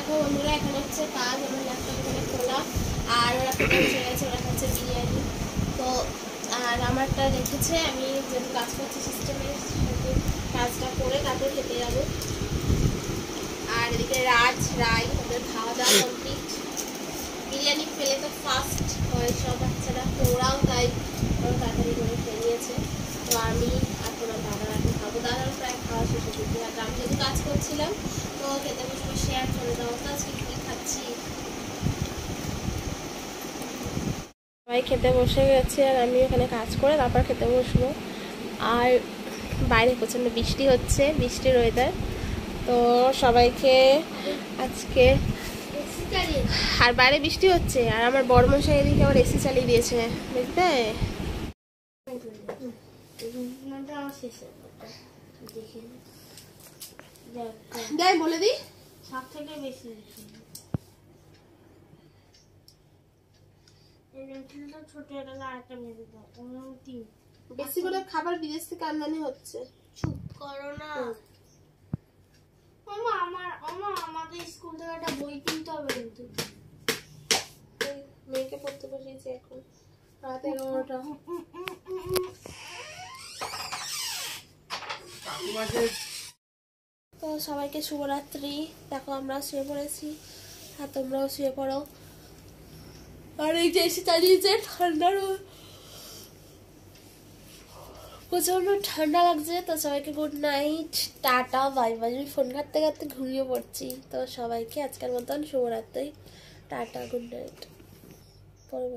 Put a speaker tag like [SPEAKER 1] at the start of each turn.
[SPEAKER 1] দেখো বন্ধুরা, এখানে হচ্ছে কাজ, আমার ল্যাপটপ এখানে খোলা, আর ওরা খেতে বসে গেছে, ওরা খাচ্ছে বিরিয়ানি। তো আর আমারটা রেখেছে, আমি যেহেতু কাজ করছি সিস্টেমে, সেহেতু কাজটা করে তারপর খেতে যাবো। আর এদিকে রাই ওদের খাওয়া দাওয়া কমপ্লিট। বিরিয়ানি পেলে তো ফার্স্ট হয় সব বাচ্চারা, তো ওরাও তাই তাড়াতাড়ি করে খেয়ে নিয়েছে। তো আমি আর তোমার দাদার এখন খাবো, দাদারও প্রায় খাওয়া শেষ হয়ে যেতে। আর আমি যেহেতু কাজ করছিলাম তো খেতে বসবো, শেয়ার করে দেওয়া তো আজকে কী খাচ্ছি। সবাই খেতে বসে গেছে আর আমি ওখানে কাজ করে তারপর খেতে বসবো। আর বাইরে প্রচণ্ড বৃষ্টি হচ্ছে, বৃষ্টির ওয়েদার। তো সবাইকে আজকে, আর বাইরে বৃষ্টি হচ্ছে আর আমার বড়মশাই এদিকে আবার এসি চালিয়ে দিয়েছে, বুঝতে যাই বলে দিই সব থেকে বেশি ছোট আরেকটা ভেজে দাও, বেশি করে খাবার বিদেশ থেকে আমদানি হচ্ছে। চুপ করো না আমাদের স্কুল থেকে একটা বই কিনতে হবে, কিন্তু মেয়েকে পড়তে বসিয়েছি এখন রাত 11টা। তো সবাইকে শুভরাত্রি। দেখো আমরা শুয়ে পড়েছি আর তোমরাও শুয়ে পড়ো। আর এই যে এসে চালিয়েছে, ঠান্ডার প্রচন্ড ঠান্ডা লাগছে। তো সবাইকে good night, tata, bye bye. আমি ফোন ঘাটতে ঘাটতে ঘুমিয়ে পড়ছি। তো সবাইকে আজকের মতন শুভরাত্রি, টাটা, গুড নাইট। পরে